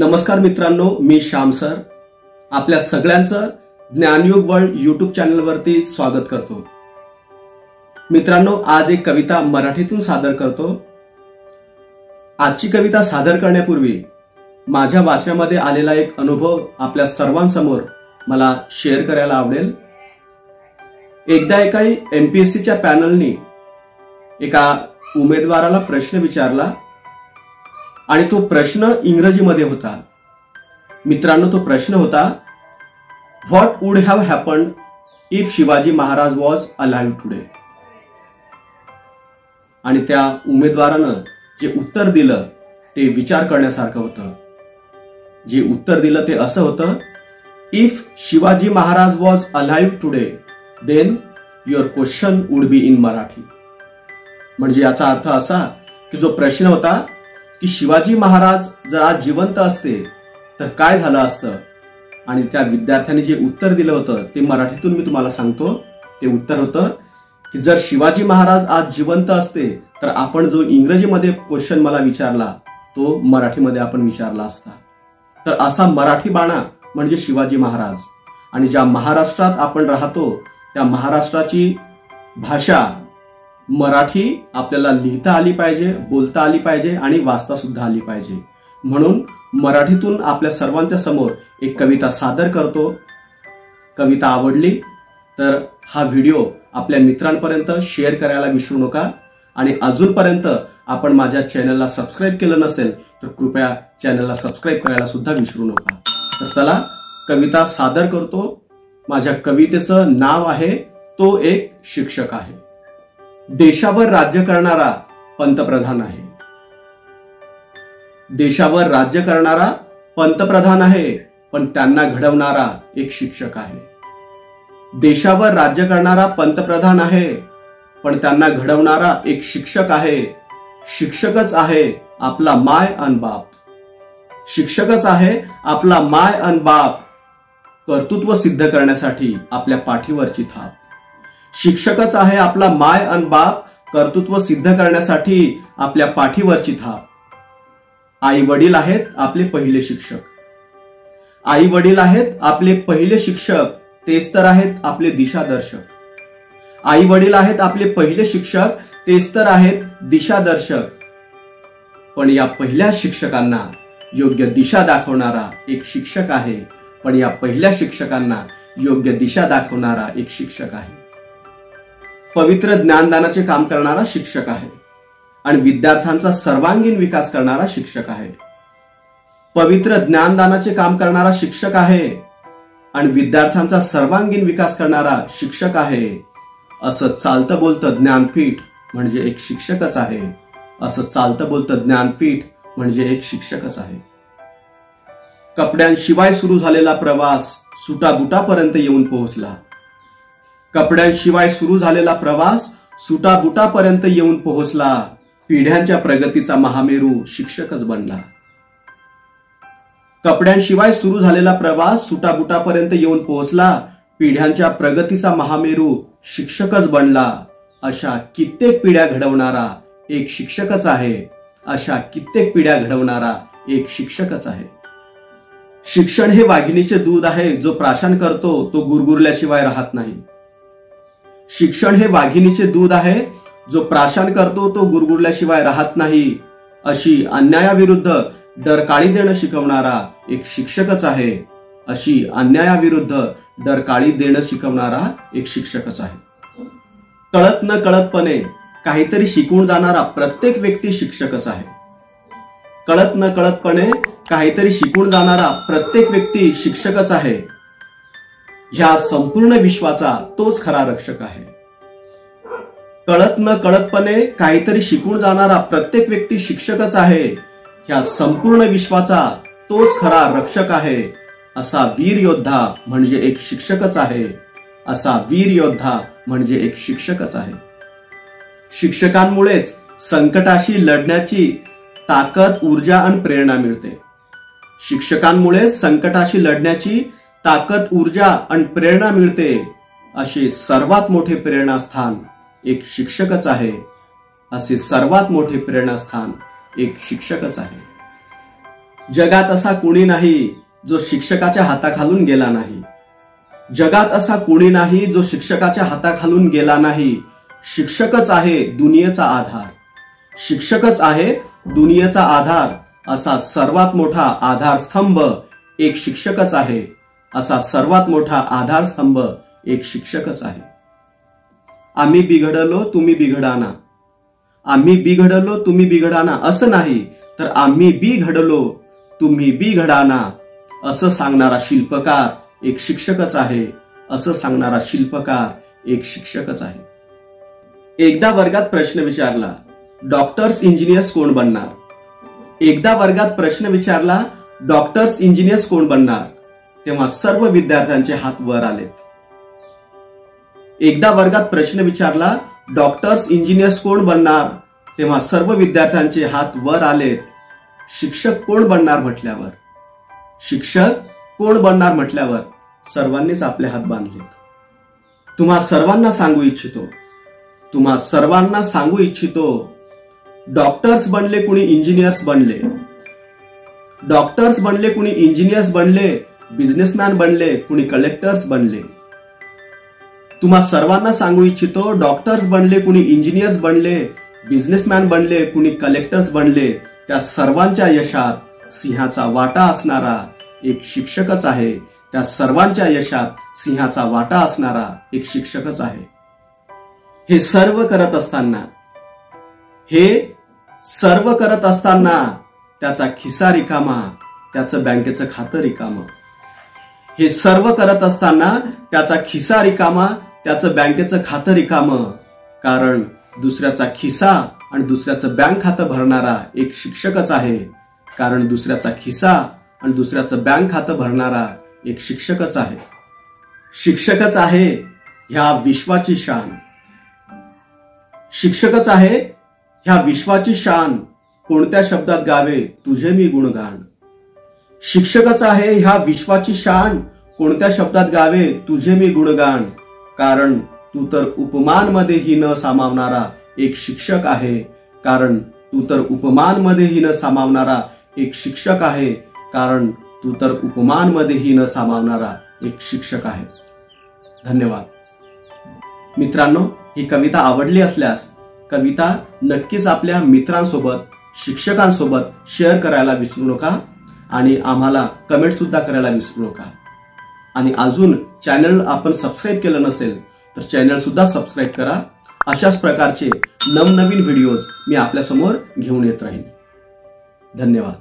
नमस्कार मित्रांनो, मी श्याम सर आपल्या सगळ्यांचं ज्ञानयुग वर्ल्ड यूट्यूब चॅनलवरती स्वागत करतो। मित्रांनो, आज एक कविता मराठीतून सादर करतो। आजची कविता सादर करण्यापूर्वी माझ्या वाचनामध्ये आलेला एक अनुभव आपल्या सर्वांसमोर मला शेअर करायला आवडेल। एकदा एका एमपीएससीच्या पॅनलनी एका उमेदवाराला प्रश्न विचारला आणि तो प्रश्न इंग्रजीमध्ये होता। मित्रांनो, तो प्रश्न होता, what would have happened if Shivaji Maharaj was alive today. आणि त्या उमेदवारानं जे उत्तर दिलं ते विचार करण्यासारखं होतं। जे उत्तर दिलं ते असं होतं, if Shivaji Maharaj was alive today then your question would be in Marathi. म्हणजे याचा अर्थ असा की जो प्रश्न होता की शिवाजी महाराज जर आज जिवंत असते तर काय झालं असतं, आणि त्या विद्यार्थ्यांनी जे उत्तर दिलं होतं ते मराठीतून मी तुम्हाला सांगतो। ते उत्तर होतं की जर शिवाजी महाराज आज जिवंत असते तर आपण जो इंग्रजीमध्ये क्वेश्चन मला विचारला तो मराठीमध्ये आपण विचारला असता। तर असा मराठी बाणा म्हणजे शिवाजी महाराज। आणि ज्या महाराष्ट्रात आपण राहतो त्या महाराष्ट्राची भाषा मराठी आपल्याला लिहिता आली पाहिजे, बोलता आली पाहिजे आणि वाचता सुद्धा आली पाहिजे। म्हणून मराठीतून आपल्या सर्वांच्या समोर एक कविता सादर करतो। कविता आवडली तर हा व्हिडिओ आपल्या मित्रांपर्यंत शेअर करायला विसरू नका। आणि अजूनपर्यंत आपण माझ्या चॅनलला सबस्क्राईब केलं नसेल तर कृपया चॅनलला सबस्क्राईब करायला सुद्धा विसरू नका। तर चला कविता सादर करतो। माझ्या कवितेचं नाव आहे, तो एक शिक्षक आहे। देशावर राज्य करणारा पंतप्रधान आहे। देशावर राज्य करणारा पंतप्रधान आहे, पण त्यांना घडवणारा एक शिक्षक आहे। देशावर राज्य करणारा पंतप्रधान आहे, पण त्यांना घडवणारा एक शिक्षक आहे। शिक्षकच आहे आपला माय अन बाप। शिक्षकच आहे आपला माय अन बाप, कर्तृत्व सिद्ध करण्यासाठी आपल्या पाठीवरची थाप। शिक्षकच आहे आपला माय अन बाप, कर्तृत्व सिद्ध करण्यासाठी आपल्या पाठीवरची थाप। आई वडील आहेत आपले पहिले शिक्षक। आई वडील आहेत आपले पहिले शिक्षक, तेच तर आहेत आपले दिशादर्शक। आई वडील आहेत आपले पहिले शिक्षक, तेच तर आहेत दिशादर्शक। पण या पहिल्या शिक्षकांना योग्य दिशा दाखवणारा एक शिक्षक आहे। पण या पहिल्या शिक्षकांना योग्य दिशा दाखवणारा एक शिक्षक आहे। पवित्र ज्ञानदानाचे काम करणारा शिक्षक आहे आणि विद्यार्थ्यांचा सर्वांगीण विकास करणारा शिक्षक आहे। पवित्र ज्ञानदानाचे काम करणारा शिक्षक आहे आणि विद्यार्थ्यांचा सर्वांगीण विकास करणारा शिक्षक आहे। असं चालतं बोलतं ज्ञानपीठ म्हणजे एक शिक्षकच आहे। असं चालतं बोलतं ज्ञानपीठ म्हणजे एक शिक्षकच आहे। कपड्यांशिवाय सुरू झालेला प्रवास सुटाबुटापर्यंत येऊन पोहोचला। कपड्यांशिवाय सुरू झालेला प्रवास सुटाबुटापर्यंत येऊन पोहोचला। पिढ्यांच्या प्रगतीचा महामेरू शिक्षकच बनला। कपड्यांशिवाय सुरू झालेला प्रवास सुटाबुटापर्यंत येऊन पोहोचला। पिढ्यांच्या प्रगतीचा महामेरू शिक्षकच बनला। अशा कित्येक पिढ्या घडवणारा एक शिक्षकच आहे। अशा कित्येक पिढ्या घडवणारा एक शिक्षकच आहे। शिक्षण हे वाघिणीचे दूध आहे, जो प्राशन करतो तो गुरगुरल्याशिवाय राहत नाही। शिक्षण हे वाघिणीचे दूध आहे, जो प्राशन करतो तो गुरगुरल्याशिवाय राहत नाही। अशी अन्यायाविरुद्ध डरकाळी देणं शिकवणारा एक शिक्षकच आहे। अशी अन्यायाविरुद्ध डरकाळी देणं शिकवणारा एक शिक्षकच आहे। कळत न कळतपणे काहीतरी शिकवून जाणारा प्रत्येक व्यक्ती शिक्षकच आहे। कळत न कळतपणे काहीतरी शिकवून जाणारा प्रत्येक व्यक्ती शिक्षकच आहे। ह्या संपूर्ण विश्वाचा तोच खरा रक्षक आहे। कळत न कळतपणे काहीतरी शिकवून जाणारा प्रत्येक व्यक्ती शिक्षकच आहे। ह्या संपूर्ण विश्वाचा तोच खरा रक्षक आहे। असा वीर योद्धा म्हणजे एक शिक्षकच आहे। असा वीर योद्धा म्हणजे एक शिक्षकच आहे। शिक्षकांमुळेच संकटाशी लढण्याची ताकद, ऊर्जा आणि प्रेरणा मिळते। शिक्षकांमुळे संकटाशी लढण्याची ताकद, ऊर्जा आणि प्रेरणा मिळते। असे सर्वात मोठे प्रेरणास्थान एक शिक्षकच आहे। असे सर्वात मोठे प्रेरणास्थान एक शिक्षकच आहे। जगात असा कोणी नाही जो शिक्षकाच्या हाताखालून गेला नाही. जगात असा कोणी नाही जो शिक्षकाच्या हाताखालून गेला नाही. शिक्षकच आहे दुनियेचा आधार. शिक्षकच आहे दुनियेचा आधार. असा सर्वात मोठा आधारस्तंभ एक शिक्षकच आहे. असा सर्वात मोठा आधारस्तंभ एक शिक्षकच आहे. आम्ही बिघडलो तुम्ही बिघडाना. आम्ही बिघडलो तुम्ही बिघडाना असं नाही, तर आम्ही बिघडलो तुम्ही बिघडाना असं सांगणारा शिल्पकार एक शिक्षकच आहे. असं सांगणारा शिल्पकार एक शिक्षकच आहे. एकदा वर्गात प्रश्न विचारला, डॉक्टर्स इंजिनियर्स कोण बनणार? एकदा वर्गात प्रश्न विचारला, डॉक्टर्स इंजिनियर्स कोण बनणार? तेव्हा सर्व विद्यार्थ्यांचे हात वर आलेत. एकदा वर्गात प्रश्न विचारला, डॉक्टर्स इंजिनियर्स कोण बनणार? तेव्हा सर्व विद्यार्थ्यांचे हात वर आलेत. शिक्षक कोण बनणार म्हटल्यावर, शिक्षक कोण बनणार म्हटल्यावर सर्वांनीच आपले हात बांधले. तुम्हा सर्वांना सांगू इच्छितो, तुम्हा सर्वांना सांगू इच्छितो, डॉक्टर्स बनले कुणी इंजिनियर्स बनले. डॉक्टर्स बनले कुणी इंजिनियर्स बनले. बिझनेसमॅन बनले कुणी कलेक्टर्स बनले. तुम्हा सर्वांना सांगू इच्छितो, डॉक्टर्स बनले कुणी इंजिनियर्स बनले. बिझनेसमॅन बनले कुणी कलेक्टर्स बनले. त्या सर्वांच्या यशात सिंहाचा वाटा असणारा एक शिक्षकच आहे. त्या सर्वांच्या यशात सिंहाचा वाटा असणारा एक शिक्षकच आहे. हे सर्व करत असताना त्याचा खिसा रिकामा, त्याचं बँकेचं खातं रिकामं. हे सर्व करत असताना त्याचा खिसा रिकामा, त्याचं बँकेचं खातं रिकामं. कारण दुसऱ्याचा खिसा आणि दुसऱ्याचं बँक खातं भरणारा एक शिक्षकच आहे. कारण दुसऱ्याचा खिसा आणि दुसऱ्याचं बँक खातं भरणारा एक शिक्षकच आहे. शिक्षकच आहे ह्या विश्वाची शान. शिक्षकच आहे ह्या विश्वाची शान. कोणत्या शब्दात गावे तुझे मी गुणगान. शिक्षकच आहे ह्या विश्वाची शान. कोणत्या शब्दात गावे तुझे मी गुणगान. कारण तू तर उपमानमध्येही न सामावणारा एक शिक्षक आहे. कारण तू तर उपमानमध्येही न सामावणारा एक शिक्षक आहे. कारण तू तर उपमानमध्येही न सामावणारा एक शिक्षक आहे. धन्यवाद. मित्रांनो, ही कविता आवडली असल्यास कविता नक्कीच आपल्या मित्रांसोबत, शिक्षकांसोबत शेअर करायला विसरू नका आणि आम्हाला कमेंट सुद्धा करायला विसरू नका. आणि अजून चॅनल आपण सबस्क्राईब केलं नसेल तर चॅनल सुद्धा सबस्क्राईब करा. अशाच प्रकारचे नवनवीन व्हिडिओज मी आपल्यासमोर घेऊन येत राहीन. धन्यवाद.